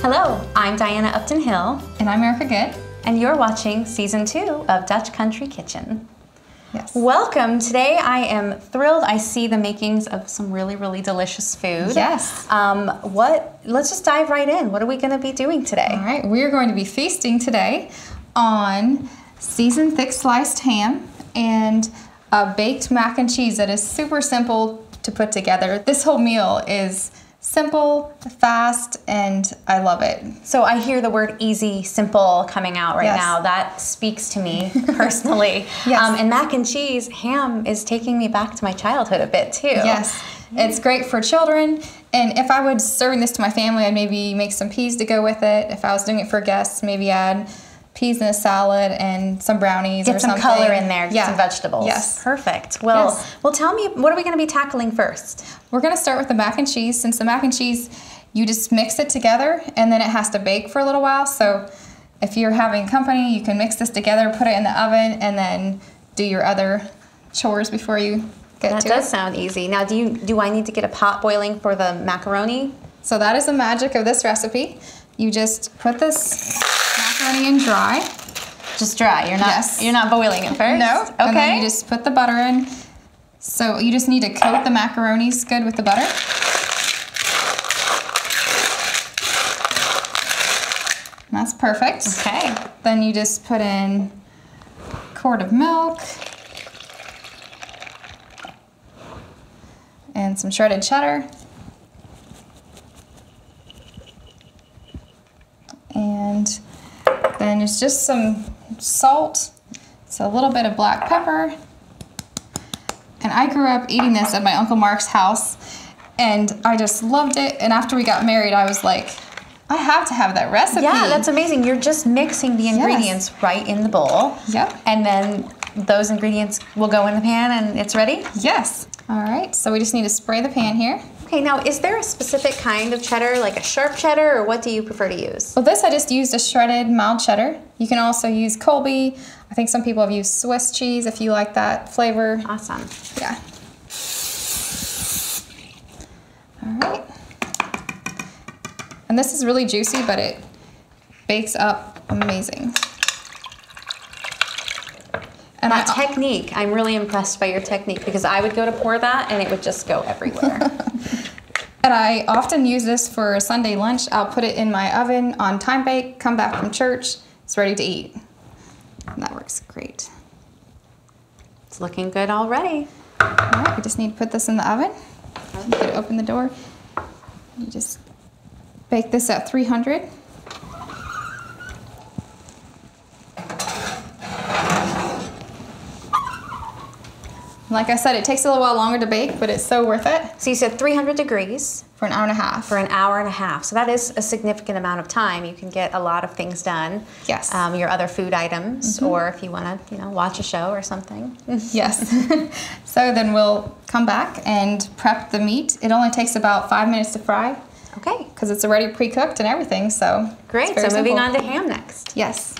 Hello, I'm Diana Upton-Hill. And I'm Erica Good. And you're watching Season 2 of Dutch Country Kitchen. Yes. Welcome. Today I am thrilled. I see the makings of some really, really delicious food. Yes. Let's just dive right in. What are we going to be doing today? All right, we're going to be feasting today on seasoned thick sliced ham and a baked mac and cheese that is super simple to put together. This whole meal is simple, fast, and I love it. So I hear the word easy, simple coming out right Yes. now. That speaks to me personally. Yes. And mac and cheese, ham is taking me back to my childhood a bit too. Yes, it's great for children. And if I was serving this to my family, I'd maybe make some peas to go with it. If I was doing it for guests, maybe add peas in a salad and some brownies or something. Get some color in there, get some vegetables. Yes. Perfect. Well, Yes. well, tell me, what are we going to be tackling first? We're going to start with the mac and cheese. Since the mac and cheese, you just mix it together and then it has to bake for a little while. So if you're having company, you can mix this together, put it in the oven, and then do your other chores before you get to it. That does sound easy. Now, do I need to get a pot boiling for the macaroni? So that is the magic of this recipe. You just put this macaroni in dry. Just dry. You're not boiling it first? No. Okay. And then you just put the butter in. So you just need to coat the macaronis good with the butter. And that's perfect. Okay. Then you just put in a quart of milk and some shredded cheddar. And then it's just some salt. It's a little bit of black pepper. And I grew up eating this at my Uncle Mark's house, and I just loved it. And after we got married, I was like, I have to have that recipe. Yeah, that's amazing. You're just mixing the ingredients right in the bowl. Yep. And then those ingredients will go in the pan and it's ready? Yes. All right, so we just need to spray the pan here. Okay, now is there a specific kind of cheddar, like a sharp cheddar, or what do you prefer to use? Well, this I just used a shredded mild cheddar. You can also use Colby. I think some people have used Swiss cheese if you like that flavor. Awesome. Yeah. All right. And this is really juicy, but it bakes up amazing. And That technique, I'm really impressed by your technique because I would go to pour that and it would just go everywhere. And I often use this for a Sunday lunch. I'll put it in my oven on time bake, come back from church, it's ready to eat. And that works great. It's looking good already. All right, we just need to put this in the oven. You could open the door. You just bake this at 300. Like I said, it takes a little while longer to bake, but it's so worth it. So you said 300 degrees. For an hour and a half. For an hour and a half. So that is a significant amount of time. You can get a lot of things done. Yes. Your other food items, or if you want to, watch a show or something. Yes. So then we'll come back and prep the meat. It only takes about 5 minutes to fry. Okay. Because it's already pre-cooked and everything, so Great. So moving on to ham next. Yes.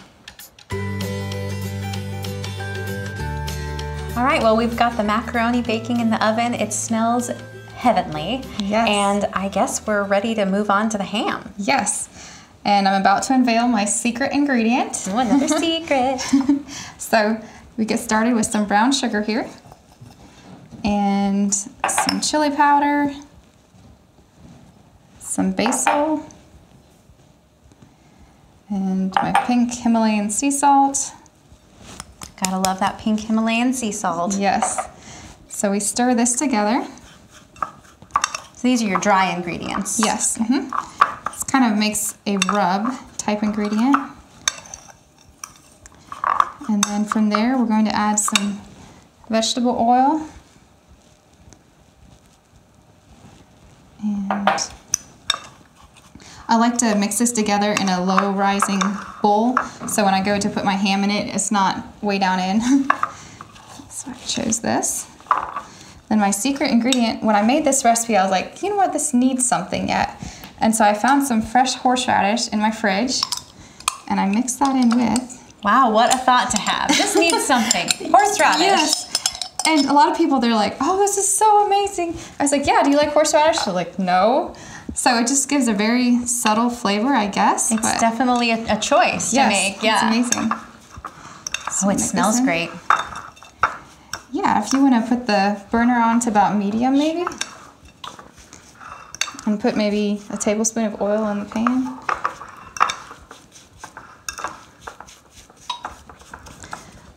All right, well, we've got the macaroni baking in the oven. It smells heavenly. Yes. And I guess we're ready to move on to the ham. Yes. And I'm about to unveil my secret ingredient. Oh, another secret. So we get started with some brown sugar here. And some chili powder. Some basil. And my pink Himalayan sea salt. Gotta love that pink Himalayan sea salt. Yes. So we stir this together. So these are your dry ingredients. Yes. This kind of makes a rub type ingredient. And then from there, we're going to add some vegetable oil. And I like to mix this together in a low rising bowl, so when I go to put my ham in it, it's not way down in. So I chose this. Then my secret ingredient, when I made this recipe, I was like, you know what, this needs something yet. And so I found some fresh horseradish in my fridge, and I mixed that in with. Wow, what a thought to have. This needs something. Horseradish. Yes. And a lot of people, they're like, oh, this is so amazing. I was like, yeah, do you like horseradish? They're like, no. So it just gives a very subtle flavor, I guess. It's definitely a choice to make. Yeah. It's amazing. So it smells great. Yeah, if you want to put the burner on to about medium maybe. And put maybe a tablespoon of oil in the pan.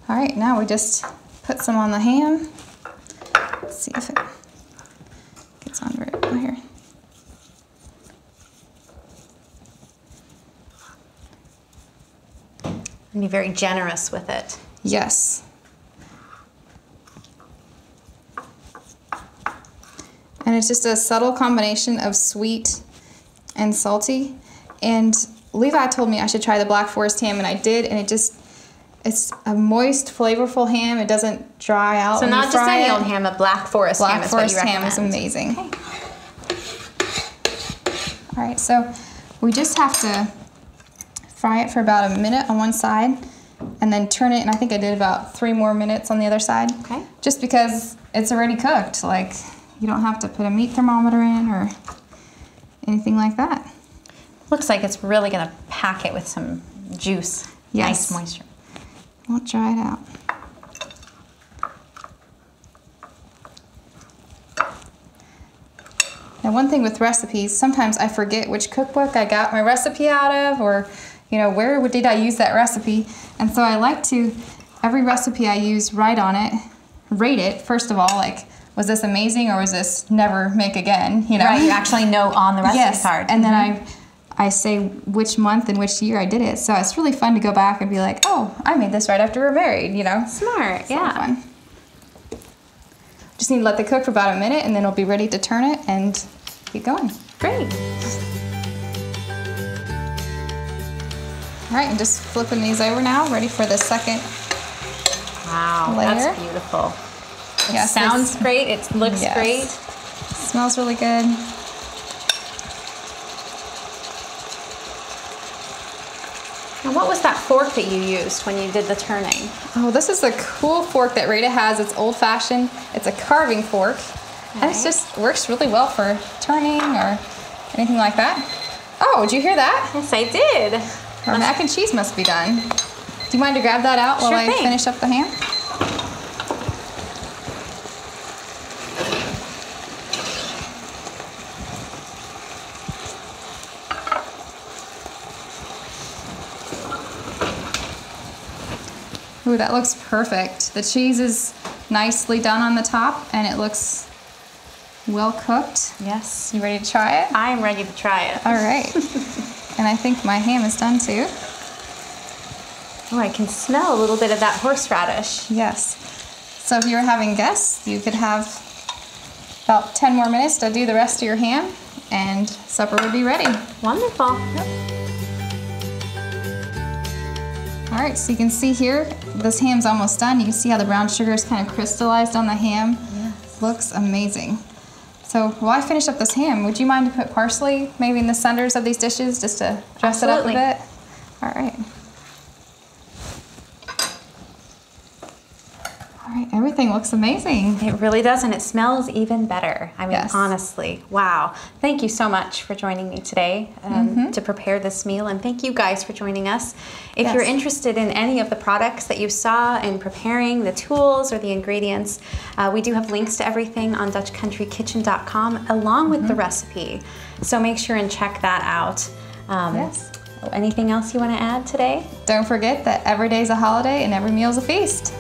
All right, now we just put some on the ham. Let's see if it gets on very well here. And be very generous with it. Yes. And it's just a subtle combination of sweet and salty. And Levi told me I should try the Black Forest ham, and I did, and it's a moist, flavorful ham. It doesn't dry out. So not just any old ham, a Black Forest ham is what you recommend. Black Forest ham is amazing. Okay. All right, so we just have to fry it for about a minute on one side, and then turn it, and I think I did about 3 more minutes on the other side. Okay. Just because it's already cooked. Like, you don't have to put a meat thermometer in or anything like that. Looks like it's really gonna pack it with some juice. Yes. Nice moisture. Won't dry it out. Now, one thing with recipes, sometimes I forget which cookbook I got my recipe out of, or, you know, where did I use that recipe? And so I like to, every recipe I use, write on it, rate it, first of all, like, was this amazing or was this never make again, you know? Right, you actually know on the recipe card. And then I say which month and which year I did it. So it's really fun to go back and be like, oh, I made this right after we're married, you know? Smart, It's yeah. fun. Just need to let it cook for about a minute, and then it'll be ready to turn it and keep going. Great. All right, and just flipping these over now, ready for the second Wow, layer. that's beautiful. It Yes, sounds great, it looks Yes. great. Smells really good. And what was that fork that you used when you did the turning? Oh, this is a cool fork that Rita has. It's old-fashioned. It's a carving fork. And it just works really well for turning or anything like that. Oh, did you hear that? Yes, I did. Our mac and cheese must be done. Do you mind to grab that out while I finish up the ham? Ooh, that looks perfect. The cheese is nicely done on the top, and it looks well cooked. Yes. You ready to try it? I'm ready to try it. All right. And I think my ham is done too. Oh, I can smell a little bit of that horseradish. Yes. So if you were having guests, you could have about 10 more minutes to do the rest of your ham, and supper would be ready. Wonderful. Yep. All right, so you can see here, this ham's almost done. You can see how the brown sugar is kind of crystallized on the ham. Yes. Looks amazing. So while I finish up this ham, would you mind to put parsley maybe in the centers of these dishes just to dress Absolutely. it up a bit? All right. All right, everything looks amazing. It really does, and it smells even better. I mean, Yes. honestly, wow. Thank you so much for joining me today to prepare this meal, and thank you guys for joining us. If you're interested in any of the products that you saw in preparing, the tools or the ingredients, we do have links to everything on DutchCountryKitchen.com along with the recipe. So make sure and check that out. Yes. Anything else you want to add today? Don't forget that every day's a holiday and every meal's a feast.